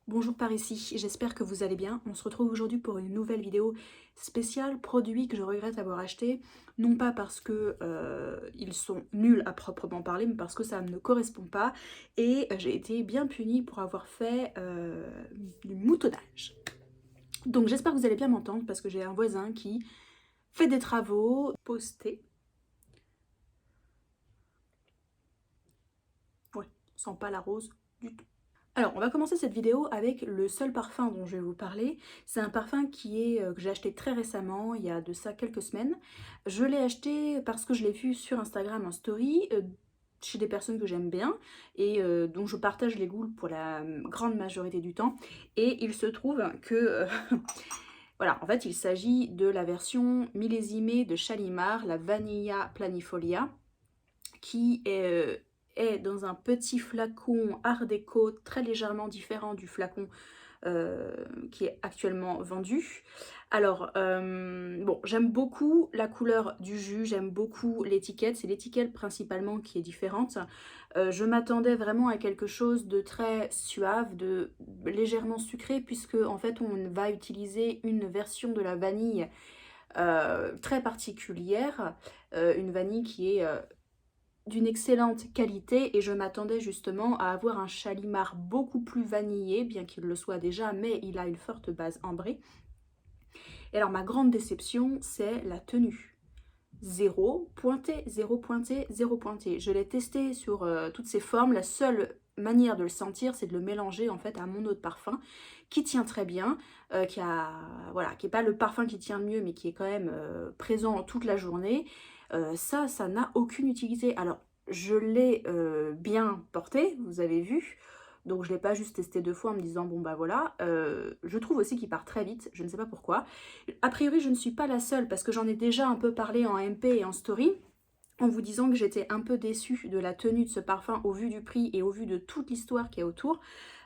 Bonjour par ici, j'espère que vous allez bien. On se retrouve aujourd'hui pour une nouvelle vidéo spéciale produits que je regrette avoir achetés, non pas parce que ils sont nuls à proprement parler, mais parce que ça ne me correspond pas et j'ai été bien punie pour avoir fait du moutonnage. Donc j'espère que vous allez bien m'entendre parce que j'ai un voisin qui fait des travaux postés. Ouais, sent pas la rose du tout. Alors, on va commencer cette vidéo avec le seul parfum dont je vais vous parler. C'est un parfum que j'ai acheté très récemment, il y a de ça quelques semaines. Je l'ai acheté parce que je l'ai vu sur Instagram en story, chez des personnes que j'aime bien et dont je partage les goûts pour la grande majorité du temps. Et il se trouve que, voilà, en fait, il s'agit de la version millésimée de Shalimar, la Vanilla Planifolia qui est dans un petit flacon art déco très légèrement différent du flacon qui est actuellement vendu. Alors, bon, j'aime beaucoup la couleur du jus, j'aime beaucoup l'étiquette, c'est l'étiquette principalement qui est différente. Je m'attendais vraiment à quelque chose de très suave, de légèrement sucré, puisque en fait on va utiliser une version de la vanille très particulière, une vanille qui est d'une excellente qualité et je m'attendais justement à avoir un Shalimar beaucoup plus vanillé, bien qu'il le soit déjà, mais il a une forte base ambrée. Et alors ma grande déception, c'est la tenue. Zéro pointé, zéro pointé, zéro pointé. Je l'ai testé sur toutes ses formes. La seule manière de le sentir, c'est de le mélanger en fait à mon eau de parfum, qui tient très bien, voilà, qui n'est pas le parfum qui tient le mieux, mais qui est quand même présent toute la journée. Ça n'a aucune utilité. Alors, je l'ai bien porté, vous avez vu. Donc je ne l'ai pas juste testé 2 fois en me disant bon bah voilà. Je trouve aussi qu'il part très vite, je ne sais pas pourquoi. A priori je ne suis pas la seule parce que j'en ai déjà un peu parlé en MP et en story en vous disant que j'étais un peu déçue de la tenue de ce parfum au vu du prix et au vu de toute l'histoire qui est autour.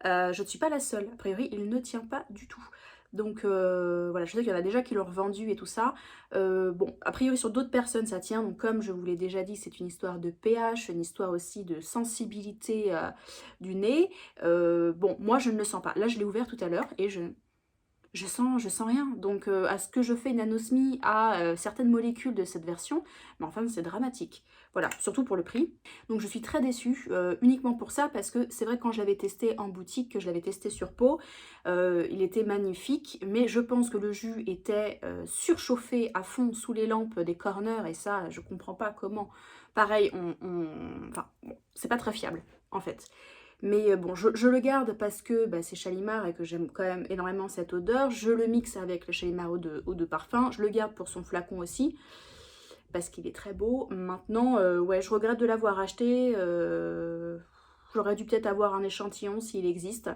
Je ne suis pas la seule, a priori il ne tient pas du tout. Donc voilà, je sais qu'il y en a déjà qui l'ont revendu et tout ça. Bon, a priori sur d'autres personnes ça tient, donc comme je vous l'ai déjà dit, c'est une histoire de pH, une histoire aussi de sensibilité du nez. Bon, moi je ne le sens pas. Là je l'ai ouvert tout à l'heure et je sens rien. Donc, à ce que je fais une anosmie à certaines molécules de cette version, mais enfin, c'est dramatique. Voilà, surtout pour le prix. Donc, je suis très déçue, uniquement pour ça, parce que c'est vrai que quand je l'avais testé en boutique, que je l'avais testé sur peau, il était magnifique, mais je pense que le jus était surchauffé à fond sous les lampes des corners, et ça, je comprends pas comment. Pareil, enfin, bon, c'est pas très fiable, en fait. Mais bon, je le garde parce que bah, c'est Shalimar et que j'aime quand même énormément cette odeur. Je le mixe avec le Shalimar eau de parfum. Je le garde pour son flacon aussi parce qu'il est très beau. Maintenant, ouais, je regrette de l'avoir acheté. J'aurais dû peut-être avoir un échantillon s'il existe.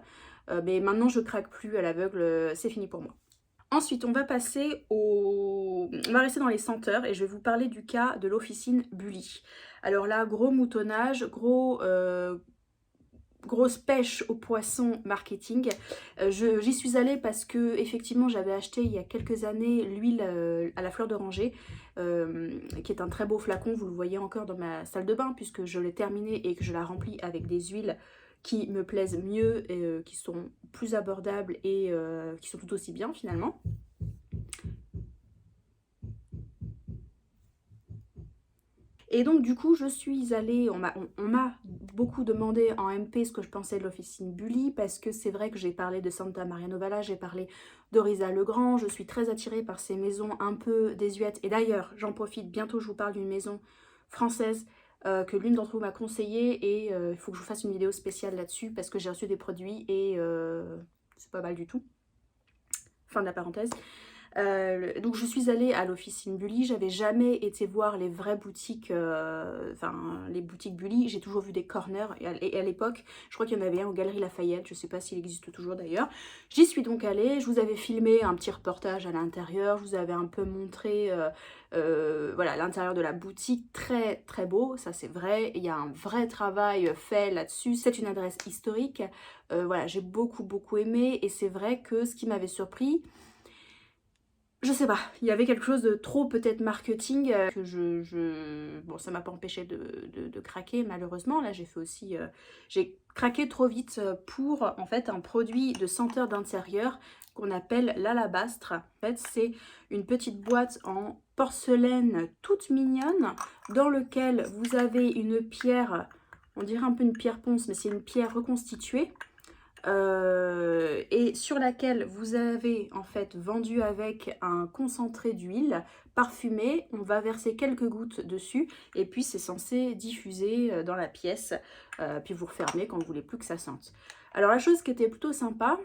Mais maintenant, je craque plus à l'aveugle. C'est fini pour moi. Ensuite, on va passer au... On va rester dans les senteurs et je vais vous parler du cas de l'officine Bully. Alors là, gros moutonnage, grosse pêche au poisson marketing. J'y suis allée parce que effectivement j'avais acheté il y a quelques années l'huile à la fleur d'oranger qui est un très beau flacon, vous le voyez encore dans ma salle de bain puisque je l'ai terminé et que je la remplis avec des huiles qui me plaisent mieux, et, qui sont plus abordables et qui sont tout aussi bien finalement. Et donc du coup je suis allée, on m'a beaucoup demandé en MP ce que je pensais de l'officine Bully parce que c'est vrai que j'ai parlé de Santa Maria Novella, j'ai parlé d'Orisa Legrand, je suis très attirée par ces maisons un peu désuètes. Et d'ailleurs j'en profite, bientôt je vous parle d'une maison française que l'une d'entre vous m'a conseillé et il faut que je vous fasse une vidéo spéciale là-dessus parce que j'ai reçu des produits et c'est pas mal du tout. Fin de la parenthèse. Donc je suis allée à l'officine Bully, j'avais jamais été voir les vraies boutiques, enfin les boutiques Bully, j'ai toujours vu des corners et à l'époque, je crois qu'il y en avait un aux Galeries Lafayette, je sais pas s'il existe toujours d'ailleurs. J'y suis donc allée, je vous avais filmé un petit reportage à l'intérieur, je vous avais un peu montré voilà, l'intérieur de la boutique, très très beau, ça c'est vrai, il y a un vrai travail fait là-dessus, c'est une adresse historique, , voilà, j'ai beaucoup aimé et c'est vrai que ce qui m'avait surpris, Je sais pas, il y avait quelque chose de trop peut-être marketing que bon, ça m'a pas empêché de craquer malheureusement. Là j'ai fait aussi, j'ai craqué trop vite pour en fait un produit de senteur d'intérieur qu'on appelle l'alabastre. En fait c'est une petite boîte en porcelaine toute mignonne dans lequel vous avez une pierre, on dirait un peu une pierre ponce mais c'est une pierre reconstituée. Et sur laquelle vous avez en fait vendu avec un concentré d'huile parfumée. On va verser quelques gouttes dessus et puis c'est censé diffuser dans la pièce, puis vous refermez quand vous voulez plus que ça sente. Alors la chose qui était plutôt sympa,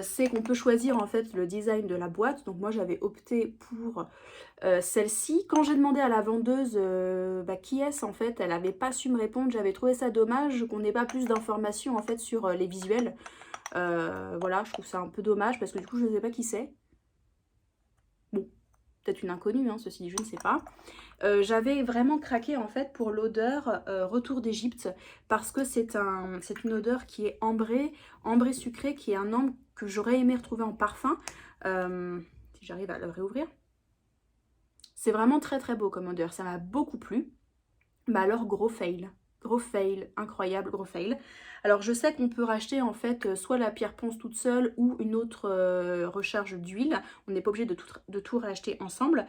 c'est qu'on peut choisir en fait le design de la boîte. Donc moi j'avais opté pour celle-ci. Quand j'ai demandé à la vendeuse qui est-ce en fait, elle n'avait pas su me répondre. J'avais trouvé ça dommage qu'on n'ait pas plus d'informations en fait sur les visuels. Voilà, je trouve ça un peu dommage parce que du coup je ne sais pas qui c'est. Bon, peut-être une inconnue, hein, ceci dit, je ne sais pas. J'avais vraiment craqué en fait pour l'odeur Retour d'Égypte parce que c'est une odeur qui est ambrée sucré, qui est un ambre que j'aurais aimé retrouver en parfum. Si j'arrive à le réouvrir. C'est vraiment très très beau comme odeur, ça m'a beaucoup plu. Mais alors gros fail, incroyable gros fail. Alors je sais qu'on peut racheter en fait soit la pierre ponce toute seule ou une autre recharge d'huile. On n'est pas obligé de tout racheter ensemble.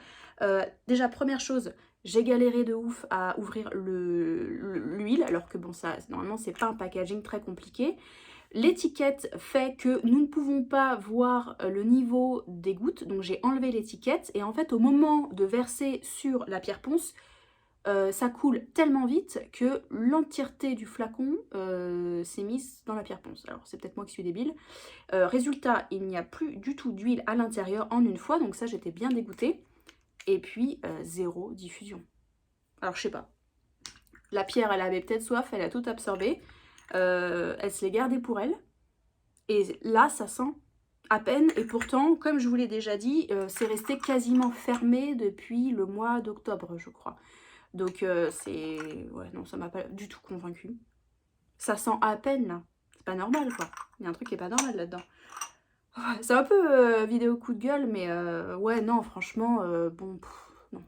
Déjà première chose, j'ai galéré de ouf à ouvrir l'huile alors que bon ça normalement c'est pas un packaging très compliqué. L'étiquette fait que nous ne pouvons pas voir le niveau des gouttes, donc j'ai enlevé l'étiquette et en fait au moment de verser sur la pierre ponce, ça coule tellement vite que l'entièreté du flacon s'est mise dans la pierre ponce. Alors c'est peut-être moi qui suis débile. Résultat, il n'y a plus du tout d'huile à l'intérieur en une fois, donc ça j'étais bien dégoûtée. Et puis zéro diffusion. Alors je sais pas. La pierre elle avait peut-être soif, elle a tout absorbé. Elle se l'est gardée pour elle. Et là ça sent à peine. Et pourtant, comme je vous l'ai déjà dit, c'est resté quasiment fermé depuis le mois d'octobre je crois. Donc c'est... Ouais, non, ça m'a pas du tout convaincue. Ça sent à peine, là. C'est pas normal, quoi. Il y a un truc qui est pas normal là-dedans. Ouais, c'est un peu vidéo coup de gueule, mais ouais, non, franchement, bon... non,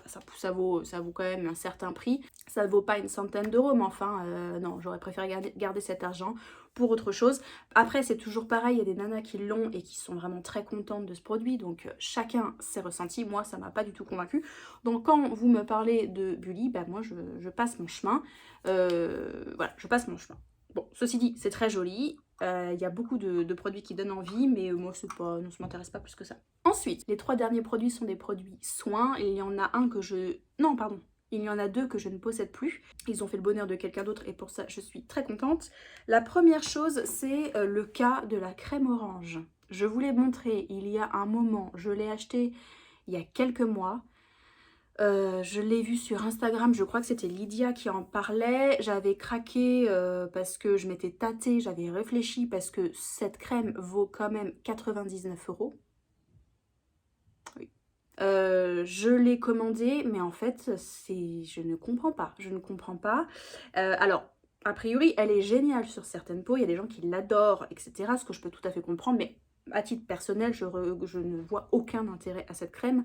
ça vaut quand même un certain prix. Ça vaut pas une centaine d'euros, mais enfin, non, j'aurais préféré garder cet argent pour autre chose. Après, c'est toujours pareil, il y a des nanas qui l'ont et qui sont vraiment très contentes de ce produit, donc chacun ses ressentis. Moi, ça m'a pas du tout convaincue. Donc, quand vous me parlez de Bully, bah, moi, je passe mon chemin. Voilà, je passe mon chemin. Bon, ceci dit, c'est très joli. Il y a beaucoup de produits qui donnent envie, mais moi, ça m'intéresse pas plus que ça. Ensuite, les 3 derniers produits sont des produits soins. Et il y en a un que je... Non, pardon. Il y en a 2 que je ne possède plus. Ils ont fait le bonheur de quelqu'un d'autre et pour ça, je suis très contente. La première chose, c'est le cas de la crème orange. Je vous l'ai montré il y a un moment. Je l'ai acheté il y a quelques mois. Je l'ai vu sur Instagram, je crois que c'était Lydia qui en parlait. J'avais craqué parce que je m'étais tâtée, j'avais réfléchi parce que cette crème vaut quand même 99 €. Oui. Je l'ai commandée, mais en fait, je ne comprends pas. Je ne comprends pas. Alors, a priori, elle est géniale sur certaines peaux. Il y a des gens qui l'adorent, etc. Ce que je peux tout à fait comprendre, mais à titre personnel, je ne vois aucun intérêt à cette crème.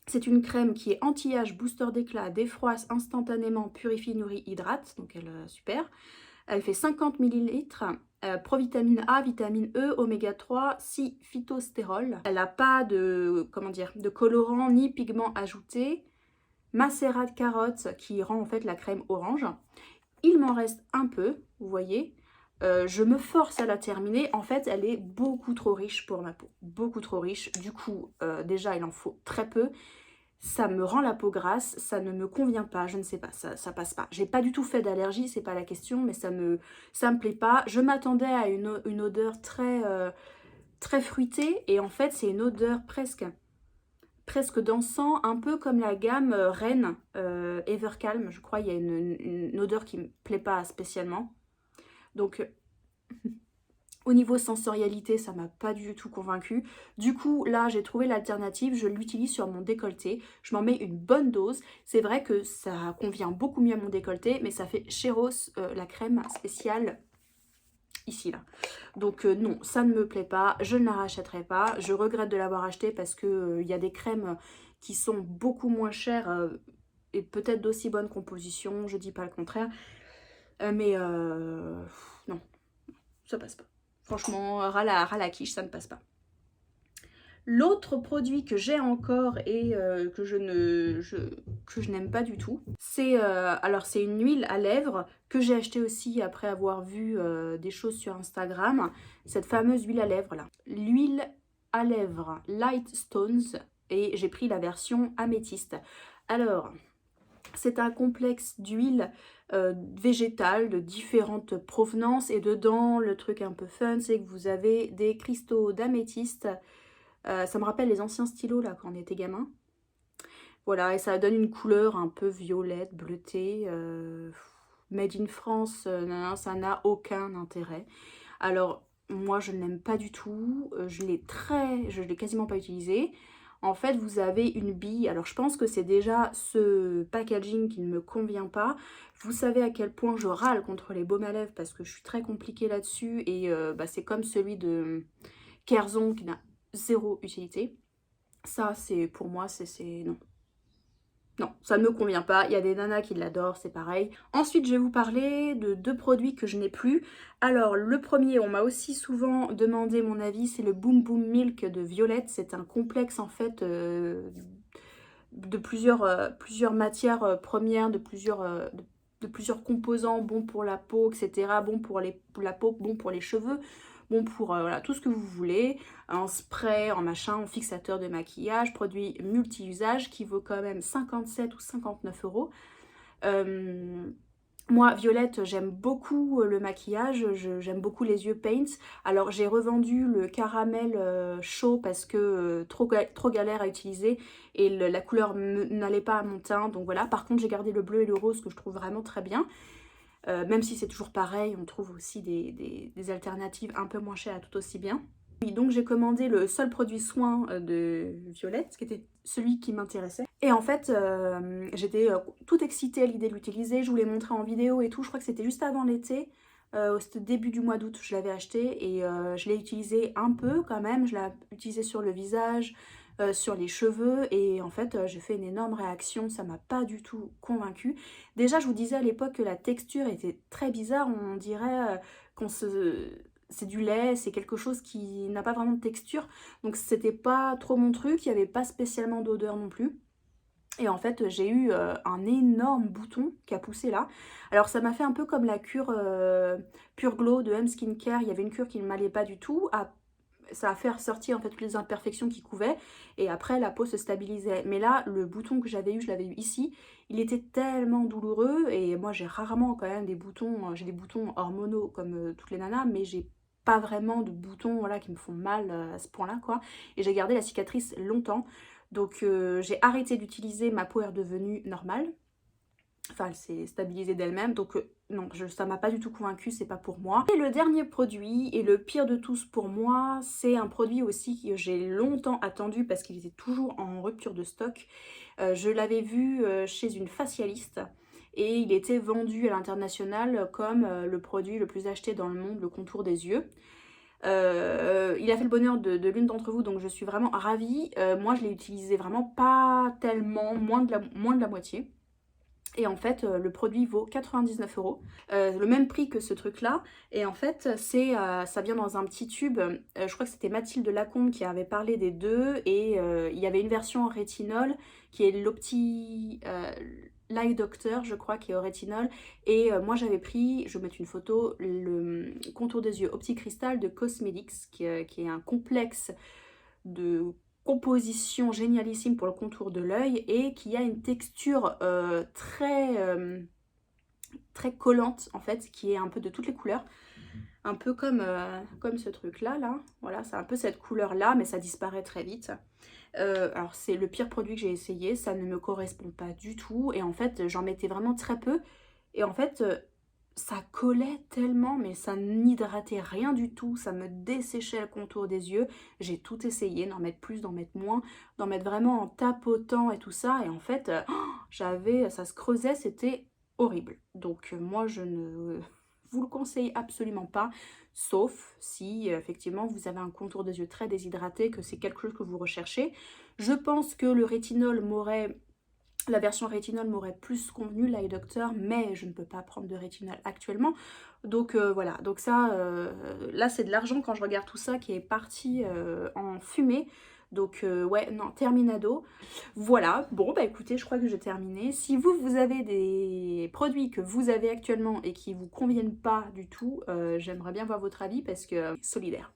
C'est une crème qui est anti-âge, booster d'éclat, défroisse instantanément, purifie, nourrit, hydrate. Donc elle est super. Elle fait 50 ml. Provitamine A, vitamine E, oméga 3, 6 phytostérol. Elle n'a pas de, comment dire, de colorant ni pigment ajouté. Macérat de carotte qui rend en fait la crème orange. Il m'en reste un peu, vous voyez. Je me force à la terminer. En fait, elle est beaucoup trop riche pour ma peau. Beaucoup trop riche. Du coup, déjà, il en faut très peu. Ça me rend la peau grasse. Ça ne me convient pas. Je ne sais pas. Ça passe pas. J'ai pas du tout fait d'allergie. C'est pas la question. Mais ça me plaît pas. Je m'attendais à une odeur très, très fruitée. Et en fait, c'est une odeur presque d'encens. Un peu comme la gamme Reine Evercalm. Je crois qu'il y a une odeur qui me plaît pas spécialement. Donc, au niveau sensorialité, ça m'a pas du tout convaincue. Du coup, là, j'ai trouvé l'alternative. Je l'utilise sur mon décolleté. Je m'en mets une bonne dose. C'est vrai que ça convient beaucoup mieux à mon décolleté, mais ça fait Chéros, la crème spéciale ici là. Donc non, ça ne me plaît pas, je ne la rachèterai pas. Je regrette de l'avoir acheté parce que il y a des crèmes qui sont beaucoup moins chères et peut-être d'aussi bonne composition, je dis pas le contraire. Mais non, ça passe pas. Franchement, ras la quiche, ça ne passe pas. L'autre produit que j'ai encore et que je n'aime pas du tout, c'est alors c'est une huile à lèvres que j'ai achetée aussi après avoir vu des choses sur Instagram. Cette fameuse huile à lèvres là. L'huile à lèvres Light Stones et j'ai pris la version améthyste. Alors, c'est un complexe d'huile végétale de différentes provenances et dedans, le truc un peu fun, c'est que vous avez des cristaux d'améthyste. Ça me rappelle les anciens stylos là quand on était gamin. Voilà, et ça donne une couleur un peu violette, bleutée. Made in France, ça n'a aucun intérêt. Alors, moi je ne l'aime pas du tout. Je l'ai quasiment pas utilisé. En fait, vous avez une bille. Alors, je pense que c'est déjà ce packaging qui ne me convient pas. Vous savez à quel point je râle contre les baumes à lèvres parce que je suis très compliquée là-dessus. Et c'est comme celui de Kerzon qui n'a zéro utilité. Ça, c'est pour moi, c'est non. Non, ça ne me convient pas. Il y a des nanas qui l'adorent, c'est pareil. Ensuite, je vais vous parler de deux produits que je n'ai plus. Alors, le premier, on m'a aussi souvent demandé mon avis, c'est le Boom Boom Milk de Violette. C'est un complexe, en fait, de plusieurs matières premières, de plusieurs composants, bons pour la peau, etc. Bon pour la peau, bon pour les cheveux. Bon pour voilà, tout ce que vous voulez, en spray, en machin, en fixateur de maquillage, produit multi-usage qui vaut quand même 57 ou 59 euros. Moi, Violette, j'aime beaucoup le maquillage, j'aime beaucoup les yeux paints. Alors, j'ai revendu le caramel chaud parce que trop galère à utiliser et la couleur n'allait pas à mon teint. Donc voilà, par contre, j'ai gardé le bleu et le rose que je trouve vraiment très bien. Même si c'est toujours pareil, on trouve aussi des alternatives un peu moins chères à tout aussi bien. Oui, donc j'ai commandé le seul produit soin de Violette, qui était celui qui m'intéressait. Et en fait, j'étais toute excitée à l'idée de l'utiliser, je vous l'ai montré en vidéo et tout, je crois que c'était juste avant l'été, c'était début du mois d'août, je l'avais acheté et je l'ai utilisé un peu quand même, je l'ai utilisé sur le visage, sur les cheveux et en fait j'ai fait une énorme réaction, ça m'a pas du tout convaincue. Déjà je vous disais à l'époque que la texture était très bizarre, on dirait c'est du lait, c'est quelque chose qui n'a pas vraiment de texture, donc c'était pas trop mon truc, il n'y avait pas spécialement d'odeur non plus. Et en fait, j'ai eu un énorme bouton qui a poussé là. Alors ça m'a fait un peu comme la cure Pure Glow de M Skincare. Il y avait une cure qui ne m'allait pas du tout. Ça a fait ressortir en fait toutes les imperfections qui couvaient. Et après, la peau se stabilisait. Mais là, le bouton que j'avais eu, je l'avais eu ici. Il était tellement douloureux. Et moi, j'ai rarement quand même des boutons. J'ai des boutons hormonaux comme toutes les nanas. Mais j'ai pas vraiment de boutons voilà, qui me font mal à ce point-là, quoi. Et j'ai gardé la cicatrice longtemps. Donc j'ai arrêté d'utiliser, ma peau est redevenue normale. Enfin, elle s'est stabilisée d'elle-même. Donc non, ça m'a pas du tout convaincue, c'est pas pour moi. Et le dernier produit, et le pire de tous pour moi, c'est un produit aussi que j'ai longtemps attendu parce qu'il était toujours en rupture de stock. Je l'avais vu chez une facialiste. Et il était vendu à l'international comme le produit le plus acheté dans le monde, le contour des yeux. Il a fait le bonheur de l'une d'entre vous, donc je suis vraiment ravie. Moi, je l'ai utilisé vraiment pas tellement, moins de la moitié. Et en fait, le produit vaut 99 euros, le même prix que ce truc-là. Et en fait, ça vient dans un petit tube. Je crois que c'était Mathilde Lacombe qui avait parlé des deux. Et il y avait une version en rétinol qui est l'Opti L'Eye Doctor, je crois, qui est au rétinol. Et moi, j'avais pris, je vais mettre une photo, le contour des yeux Opti Crystal de Cosmedix, qui est un complexe de composition génialissime pour le contour de l'œil et qui a une texture très collante en fait, qui est un peu de toutes les couleurs, un peu comme ce truc là, voilà, c'est un peu cette couleur là, mais ça disparaît très vite. Alors c'est le pire produit que j'ai essayé, ça ne me correspond pas du tout et en fait j'en mettais vraiment très peu et en fait ça collait tellement, mais ça n'hydratait rien du tout, ça me desséchait le contour des yeux. J'ai tout essayé, d'en mettre plus, d'en mettre moins, d'en mettre vraiment en tapotant et tout ça. Et en fait, ça se creusait, c'était horrible. Donc moi, je ne vous le conseille absolument pas, sauf si effectivement vous avez un contour des yeux très déshydraté, que c'est quelque chose que vous recherchez. Je pense que le rétinol m'aurait la version rétinol m'aurait plus convenu, l'Eye Doctor, mais je ne peux pas prendre de rétinol actuellement. Donc voilà, donc ça, là c'est de l'argent quand je regarde tout ça qui est parti en fumée. Donc ouais, non, terminado. Voilà, bon bah écoutez, je crois que j'ai terminé. Si vous, vous avez des produits que vous avez actuellement et qui vous conviennent pas du tout, j'aimerais bien voir votre avis parce que solidaire.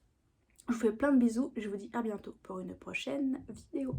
Je vous fais plein de bisous, je vous dis à bientôt pour une prochaine vidéo.